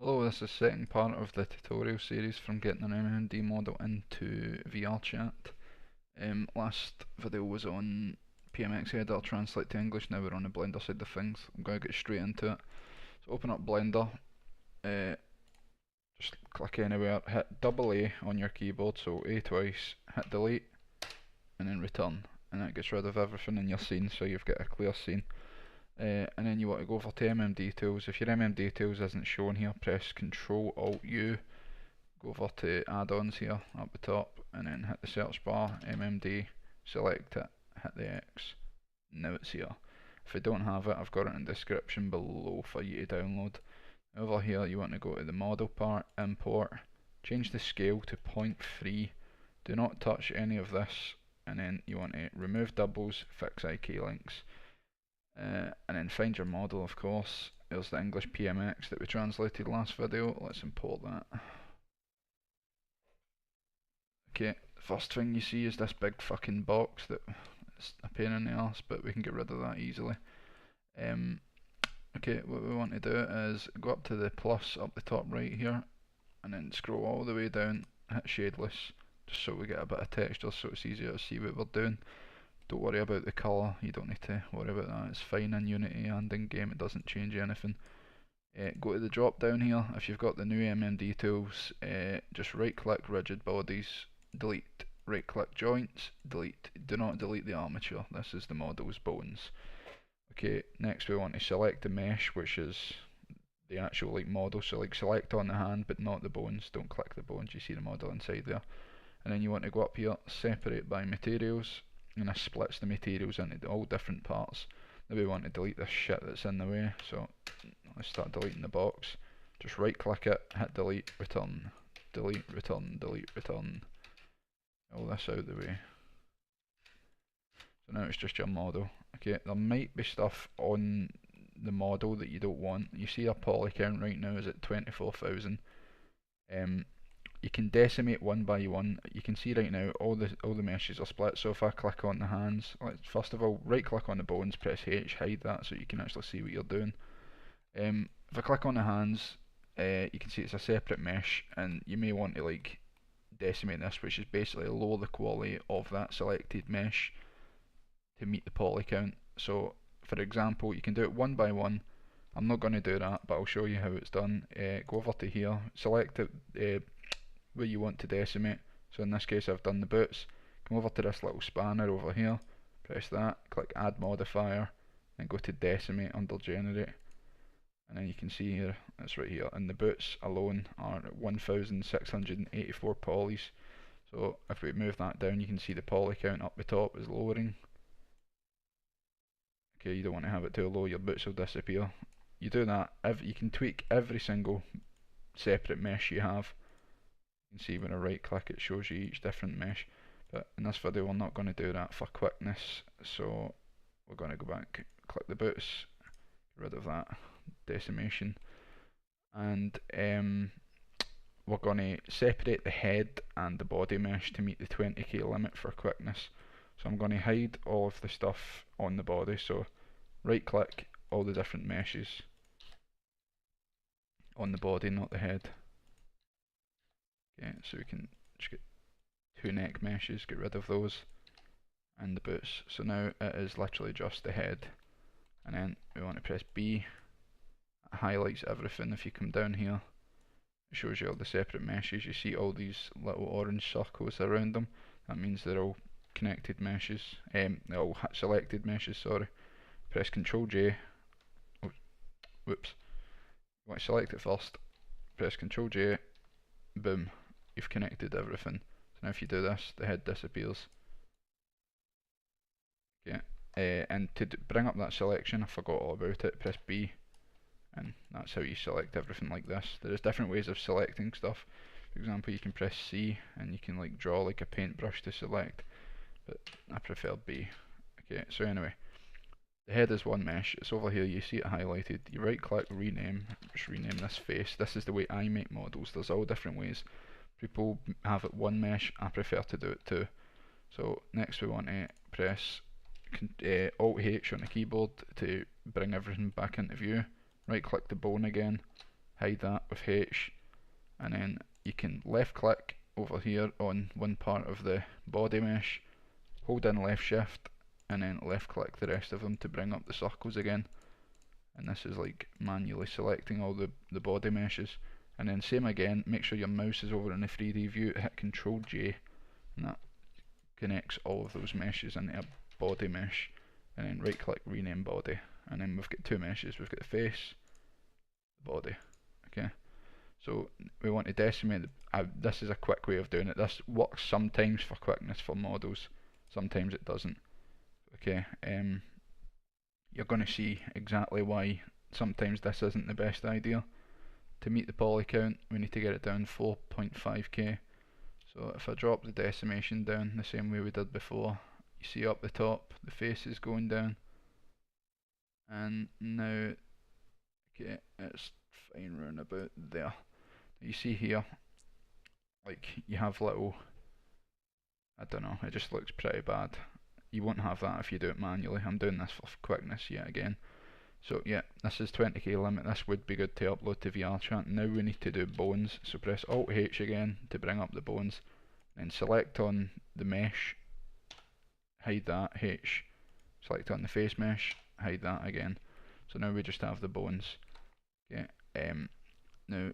Hello, this is the second part of the tutorial series from getting an MMD model into VRChat. Last video was on PMX header, translate to English. Now we're on the Blender side of things. I'm going to get straight into it. So open up Blender, just click anywhere, hit double A on your keyboard, so A twice, hit delete, and then return. And that gets rid of everything in your scene, so you've got a clear scene. And then you want to go over to MMD tools. If your MMD tools isn't shown here, press Ctrl Alt U, go over to add-ons here up the top, and then hit the search bar, MMD, select it, hit the X. Now it's here. If you don't have it, I've got it in the description below for you to download. Over here you want to go to the model part, import, change the scale to 0.3, do not touch any of this, and then you want to remove doubles, fix IK links. And then find your model, of course. There's the English PMX that we translated last video. Let's import that. Okay, first thing you see is this big fucking box that is a pain in the arse, but we can get rid of that easily. Okay, what we want to do is go up to the plus up the top right here, and then scroll all the way down, hit shadeless, just so we get a bit of texture so it's easier to see what we're doing. Don't worry about the colour, you don't need to worry about that, it's fine in Unity and in game, it doesn't change anything. Go to the drop down here, if you've got the new MMD tools, just right click rigid bodies, delete, right click joints, delete, do not delete the armature, this is the model's bones. Okay, next we want to select the mesh, which is the actual model, so select on the hand but not the bones, don't click the bones, you see the model inside there. And then you want to go up here, separate by materials, and this splits the materials into all different parts. Now we want to delete this shit that's in the way, so let's start deleting the box. Just right click it, hit delete, return, delete, return, delete, return. All this out of the way. So now it's just your model. Okay, there might be stuff on the model that you don't want. You see our poly count right now is at 24,000. You can decimate one by one. You can see right now all the meshes are split. So if I click on the hands, first of all, right click on the bones, press H, hide that so you can actually see what you're doing. If I click on the hands, you can see it's a separate mesh, and you may want to decimate this, which is basically lower the quality of that selected mesh to meet the poly count. So for example, you can do it one by one. I'm not going to do that, but I'll show you how it's done. Go over to here, select it where you want to decimate. So in this case I've done the boots. Come over to this little spanner over here, press that, click add modifier, and go to decimate under generate. And then you can see here, it's right here, and the boots alone are 1684 polys. So if we move that down, you can see the poly count up the top is lowering. Okay, you don't want to have it too low, your boots will disappear. You do that, you can tweak every single separate mesh you have. You can see when I right click it shows you each different mesh, but in this video we're not going to do that for quickness, so we're going to go back, click the boots, get rid of that decimation, and we're going to separate the head and the body mesh to meet the 20k limit for quickness. So I'm going to hide all of the stuff on the body, so right click all the different meshes on the body, not the head. Okay, so we can just get two neck meshes, get rid of those, and the boots. So now it is literally just the head, and then we want to press B. It highlights everything. If you come down here, it shows you all the separate meshes. You see all these little orange circles around them. That means they're all connected meshes. They're all selected meshes. Sorry. Press Ctrl J. Oh, whoops. You want to select it first. Press Ctrl J. Boom. You've connected everything. So now if you do this, the head disappears. Okay, and to bring up that selection, I forgot all about it, press B, and that's how you select everything like this. There's different ways of selecting stuff. For example, you can press C and you can draw like a paintbrush to select, but I prefer B. Okay, so anyway, the head is one mesh, it's over here, you see it highlighted, you right click, rename, just rename this face. This is the way I make models, there's all different ways. People have it one mesh, I prefer to do it two. So next we want to press Alt H on the keyboard to bring everything back into view. Right click the bone again, hide that with H, and then you can left click over here on one part of the body mesh, hold in left shift, and then left click the rest of them to bring up the circles again. And this is like manually selecting all the body meshes. And then same again, make sure your mouse is over in the 3D view, hit Control J, and that connects all of those meshes into a body mesh. And then right click, rename body. And then we've got two meshes, we've got the face, the body. Okay, so we want to decimate, this is a quick way of doing it. This works sometimes for quickness for models, sometimes it doesn't. Okay, you're going to see exactly why sometimes this isn't the best idea. To meet the poly count, we need to get it down 4.5k. So if I drop the decimation down the same way we did before, you see up the top the face is going down, and now okay, it's fine round about there. You see here, like you have little, I don't know, it just looks pretty bad. You won't have that if you do it manually. I'm doing this for quickness yet again. So yeah, this is 20k limit. This would be good to upload to VRChat. Now we need to do bones. So press Alt H again to bring up the bones. Then select on the mesh, hide that, H. Select on the face mesh, hide that again. So now we just have the bones. Okay. Now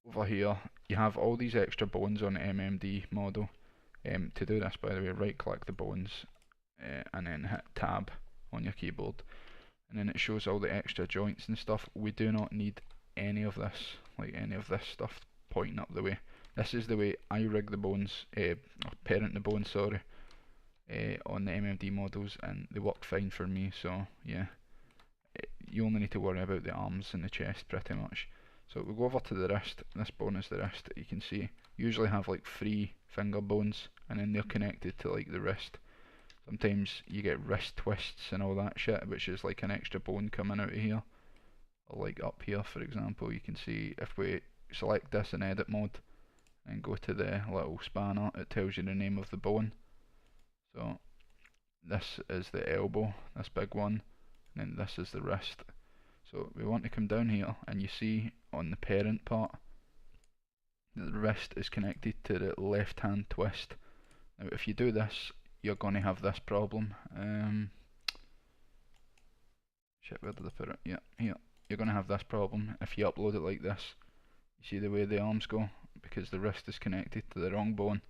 over here you have all these extra bones on the MMD model. To do this, by the way, right click the bones and then hit tab on your keyboard, and then it shows all the extra joints and stuff. We do not need any of this, like any of this stuff pointing up the way. This is the way I rig the bones, or parent the bones, sorry, on the MMD models, and they work fine for me. So yeah, you only need to worry about the arms and the chest pretty much. So we'll go over to the wrist. This bone is the wrist. You can see usually have like 3 finger bones, and then they're connected to like the wrist. Sometimes you get wrist twists and all that shit, which is like an extra bone coming out of here, or like up here for example. You can see if we select this in edit mode and go to the little spanner, it tells you the name of the bone. So this is the elbow, this big one, and then this is the wrist. So we want to come down here, and you see on the parent part that the wrist is connected to the left hand twist. Now if you do this, you're going to have this problem. Shit, where did I put it? Yeah, here. You're going to have this problem if you upload it like this. You see the way the arms go? Because the wrist is connected to the wrong bone.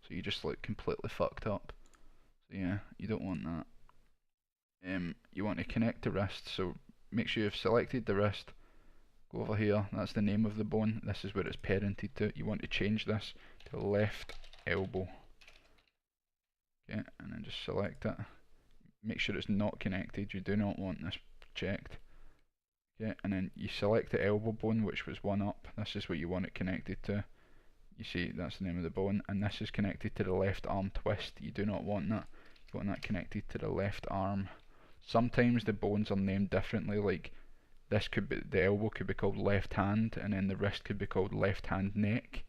So you just look completely fucked up. So yeah, you don't want that. You want to connect the wrist, so make sure you've selected the wrist. Go over here, that's the name of the bone. This is where it's parented to. You want to change this to left elbow. Okay, and then just select it. Make sure it's not connected, you do not want this checked. Okay, and then you select the elbow bone, which was one up. This is what you want it connected to. You see, that's the name of the bone, and this is connected to the left arm twist. You do not want that. You want that connected to the left arm. Sometimes the bones are named differently, like this could be, the elbow could be called left hand, and then the wrist could be called left hand neck.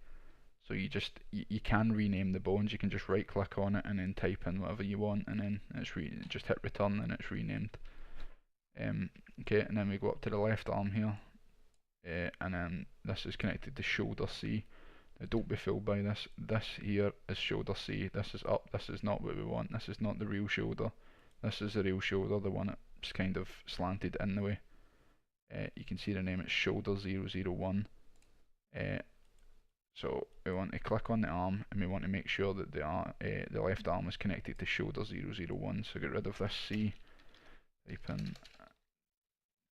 So you can rename the bones. You can just right click on it and then type in whatever you want, and then it's just hit return and it's renamed. Okay, and then we go up to the left arm here, and then this is connected to shoulder C. Now don't be fooled by this. This here is shoulder C. This is up. This is not what we want. This is not the real shoulder. This is the real shoulder, the one that's kind of slanted in the way. You can see the name. It's shoulder 001. So we want to click on the arm, and we want to make sure that the left arm is connected to shoulder 001. So get rid of this C, type in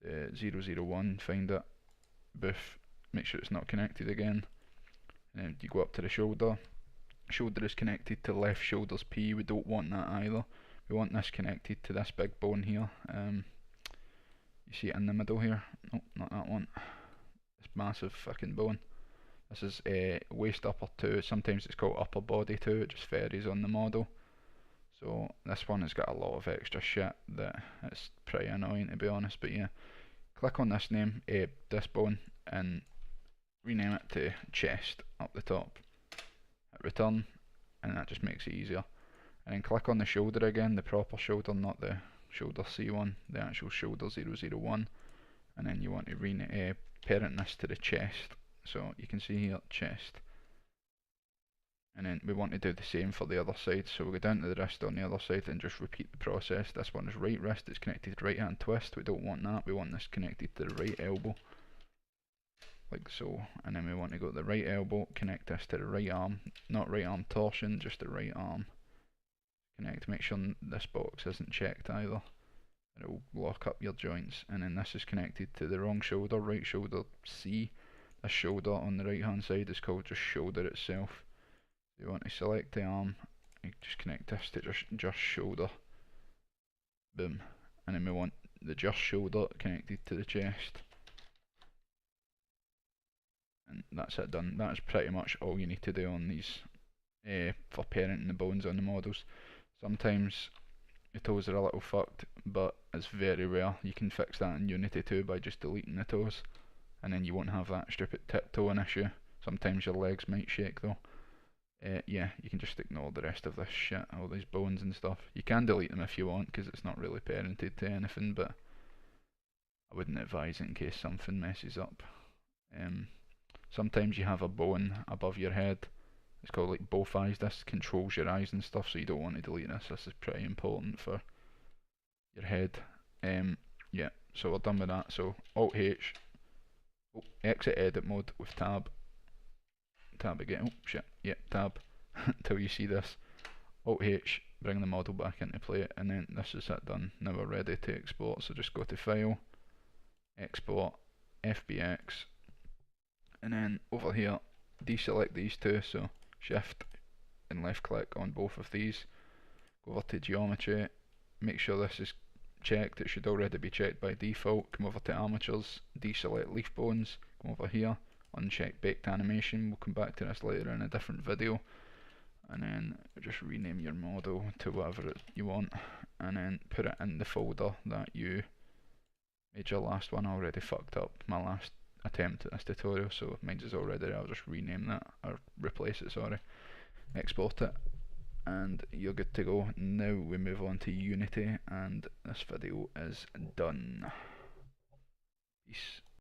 001, find it, boof, make sure it's not connected again, and then you go up to the shoulder. Shoulder is connected to left shoulder's P. We don't want that either. We want this connected to this big bone here. You see it in the middle here? Nope, not that one. This massive fucking bone. This is waist upper 2, sometimes it's called upper body 2, it just varies on the model. So this one has got a lot of extra shit that it's pretty annoying, to be honest, but yeah. Click on this name, this bone, and rename it to chest up the top. Hit return, and that just makes it easier. And then click on the shoulder again, the proper shoulder, not the shoulder C1, the actual shoulder 001. And then you want to parent this to the chest. So you can see here, chest. And then we want to do the same for the other side, so we'll go down to the wrist on the other side and just repeat the process. This one is right wrist, it's connected to right hand twist. We don't want that, we want this connected to the right elbow, like so. And then we want to go to the right elbow, connect this to the right arm, not right arm torsion, just the right arm. Connect, make sure this box isn't checked either, it will lock up your joints. And then this is connected to the wrong shoulder, right shoulder C. This shoulder on the right hand side is called just shoulder itself. You want to select the arm, you just connect this to just shoulder, boom. And then we want the just shoulder connected to the chest, and that's it, done. That's pretty much all you need to do on these for parenting the bones on the models. Sometimes the toes are a little fucked, but it's very rare. You can fix that in Unity too by just deleting the toes, and then you won't have that stupid tiptoeing issue. Sometimes your legs might shake though. Yeah, you can just ignore the rest of this shit, all these bones and stuff. You can delete them if you want, because it's not really parented to anything, but I wouldn't advise it in case something messes up. Sometimes you have a bone above your head, it's called like both eyes. This controls your eyes and stuff, so you don't want to delete this. This is pretty important for your head. Yeah, so we're done with that. So Alt H, exit edit mode with tab. Tab again, oh shit, yeah, tab, until you see this. Alt H, bring the model back into play, and then this is it, done. Now we're ready to export, so just go to File, Export, FBX, and then over here, deselect these two, so Shift and left click on both of these, go over to Geometry, make sure this is checked, it should already be checked by default. Come over to Armatures, deselect Leaf Bones, come over here, uncheck Baked Animation. We'll come back to this later in a different video, and then just rename your model to whatever you want, and then put it in the folder that you made your last one. I already fucked up my last attempt at this tutorial, so mine's is already there. I'll just rename that, or replace it, sorry, export it, and you're good to go. Now we move on to Unity, and this video is done. Peace.